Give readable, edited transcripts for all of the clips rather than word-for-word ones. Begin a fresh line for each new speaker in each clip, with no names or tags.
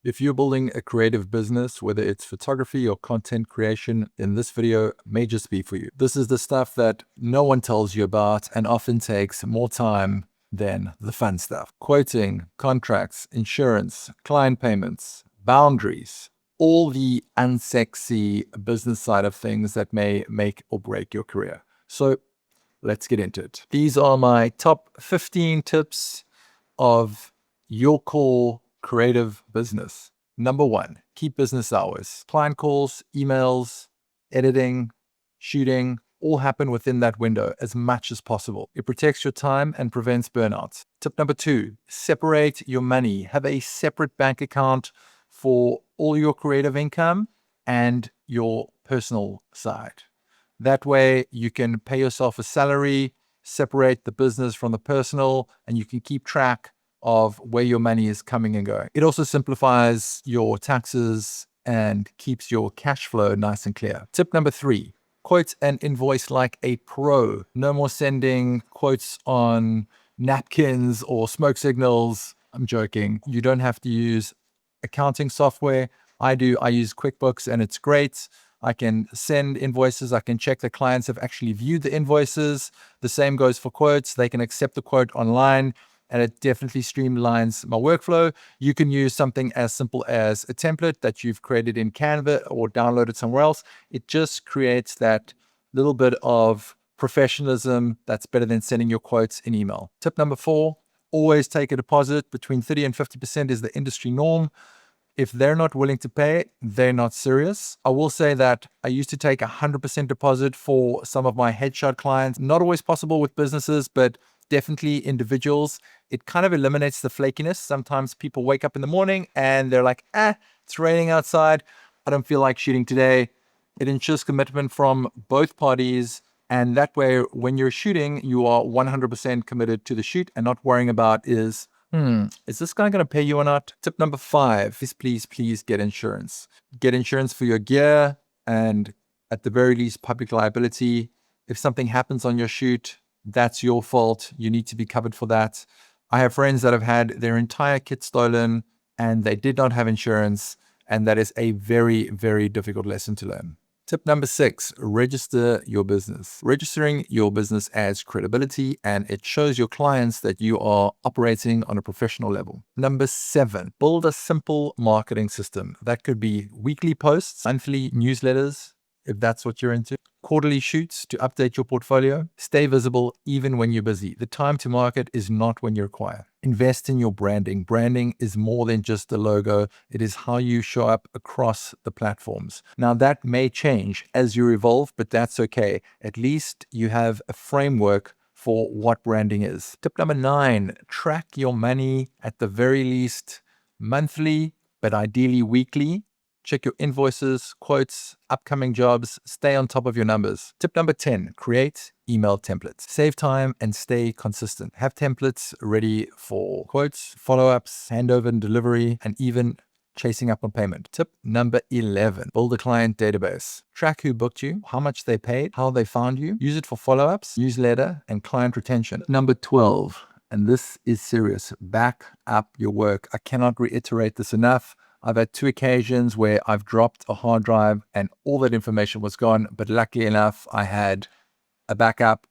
If you're building a creative business, whether it's photography or content creation, then this video may just be for you. This is the stuff that no one tells you about and often takes more time than the fun stuff. Quoting, contracts, insurance, client payments, boundaries, all the unsexy business side of things that may make or break your career. So let's get into it. These are my top 15 tips of your core creative business. Number 1, keep business hours. Client calls, emails, editing, shooting, all happen within that window as much as possible. It protects your time and prevents burnouts. Tip number 2, separate your money. Have a separate bank account for all your creative income and your personal side. That way you can pay yourself a salary, separate the business from the personal, and you can keep track of where your money is coming and going. It also simplifies your taxes and keeps your cash flow nice and clear. Tip number 3, quote and invoice like a pro. No more sending quotes on napkins or smoke signals. I'm joking. You don't have to use accounting software. I use QuickBooks and it's great. I can send invoices. I can check the clients have actually viewed the invoices. The same goes for quotes. They can accept the quote online, and it definitely streamlines my workflow. You can use something as simple as a template that you've created in Canva or downloaded somewhere else. It just creates that little bit of professionalism that's better than sending your quotes in email. Tip number 4, always take a deposit. Between 30 and 50% is the industry norm. If they're not willing to pay, they're not serious. I will say that I used to take 100% deposit for some of my headshot clients. Not always possible with businesses, but definitely individuals. It kind of eliminates the flakiness. Sometimes people wake up in the morning and they're like, it's raining outside. I don't feel like shooting today. It ensures commitment from both parties. And that way, when you're shooting, you are 100% committed to the shoot and not worrying about is this guy going to pay you or not? Tip number 5 is please get insurance. Get insurance for your gear and at the very least public liability. If something happens on your shoot, that's your fault. You need to be covered for that. I have friends that have had their entire kit stolen and they did not have insurance, and that is a very, very difficult lesson to learn. Tip number 6, register your business. Registering your business adds credibility and it shows your clients that you are operating on a professional level. Number 7, build a simple marketing system. That could be weekly posts, monthly newsletters, if that's what you're into, quarterly shoots to update your portfolio. Stay visible even when you're busy. The time to market is not when you're quiet. Invest in your branding. Branding is more than just the logo. It is how you show up across the platforms. Now that may change as you evolve, but that's okay. At least you have a framework for what branding is. Tip number 9, track your money at the very least monthly, but ideally weekly. Check your invoices, quotes, upcoming jobs, stay on top of your numbers. Tip number 10, create email templates. Save time and stay consistent. Have templates ready for quotes, follow-ups, handover and delivery, and even chasing up on payment. Tip number 11, build a client database. Track who booked you, how much they paid, how they found you. Use it for follow-ups, newsletter, and client retention. Number 12, and this is serious, back up your work. I cannot reiterate this enough. I've had 2 occasions where I've dropped a hard drive and all that information was gone, but luckily enough, I had a backup,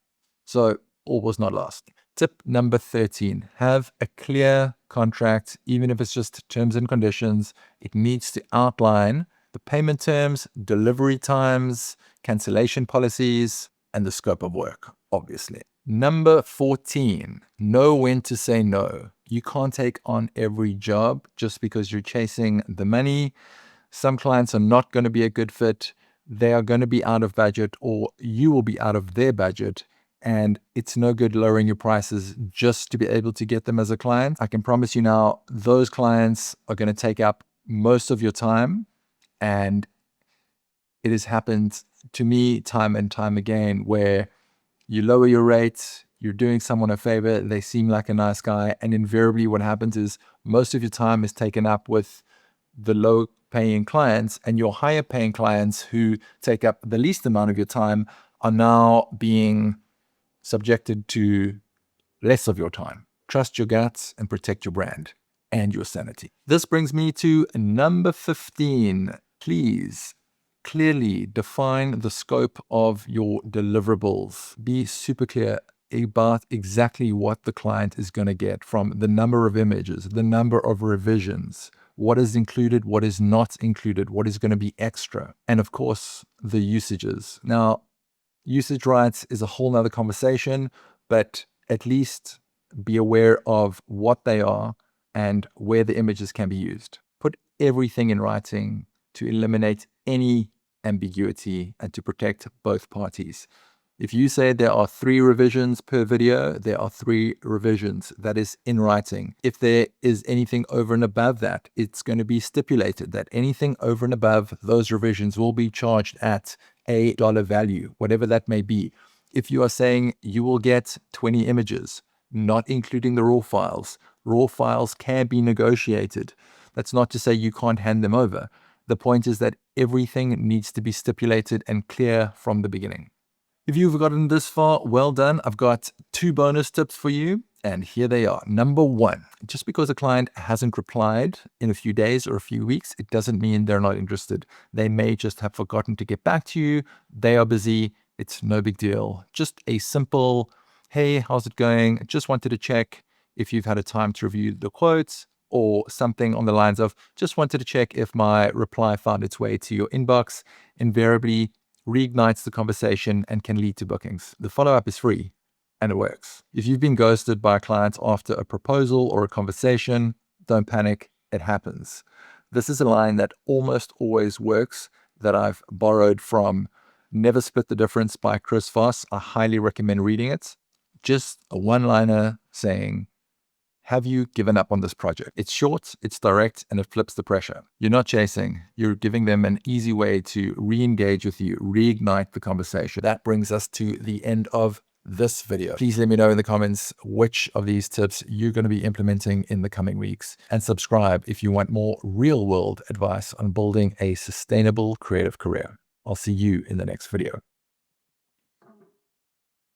so all was not lost. Tip number 13, have a clear contract, even if it's just terms and conditions. It needs to outline the payment terms, delivery times, cancellation policies, and the scope of work, obviously. Number 14, know when to say no. You can't take on every job just because you're chasing the money. Some clients are not going to be a good fit. They are going to be out of budget, or you will be out of their budget. And it's no good lowering your prices just to be able to get them as a client. I can promise you now, those clients are going to take up most of your time. And it has happened to me time and time again where you lower your rates, you're doing someone a favor, they seem like a nice guy, and invariably what happens is most of your time is taken up with the low paying clients, and your higher paying clients who take up the least amount of your time are now being subjected to less of your time. Trust your guts and protect your brand. and your sanity. This brings me to number 15. Please clearly define the scope of your deliverables. Be super clear about exactly what the client is going to get from the number of images, the number of revisions, what is included, what is not included, what is going to be extra, and of course, the usages. Now, usage rights is a whole nother conversation, but at least be aware of what they are and where the images can be used. Put everything in writing to eliminate any ambiguity and to protect both parties. If you say there are 3 revisions per video, there are 3 revisions. That is in writing. If there is anything over and above that, it's going to be stipulated that anything over and above those revisions will be charged at a dollar value, whatever that may be. If you are saying you will get 20 images, not including the raw files can be negotiated. That's not to say you can't hand them over. The point is that everything needs to be stipulated and clear from the beginning. If you've gotten this far, well done. I've got 2 bonus tips for you, and here they are. Number 1, just because a client hasn't replied in a few days or a few weeks, it doesn't mean they're not interested. They may just have forgotten to get back to you. They are busy. It's no big deal. Just a simple, hey, how's it going? Just wanted to check if you've had a time to review the quotes, or something on the lines of, just wanted to check if my reply found its way to your inbox. Invariably reignites the conversation and can lead to bookings. The follow-up is free and it works. If you've been ghosted by a client after a proposal or a conversation, don't panic, it happens. This is a line that almost always works, that I've borrowed from Never Split the Difference by Chris Voss. I highly recommend reading it. Just a one-liner saying, have you given up on this project? It's short, it's direct, and it flips the pressure. You're not chasing. You're giving them an easy way to re-engage with you, reignite the conversation. That brings us to the end of this video. Please let me know in the comments which of these tips you're going to be implementing in the coming weeks, and subscribe if you want more real-world advice on building a sustainable creative career. I'll see you in the next video.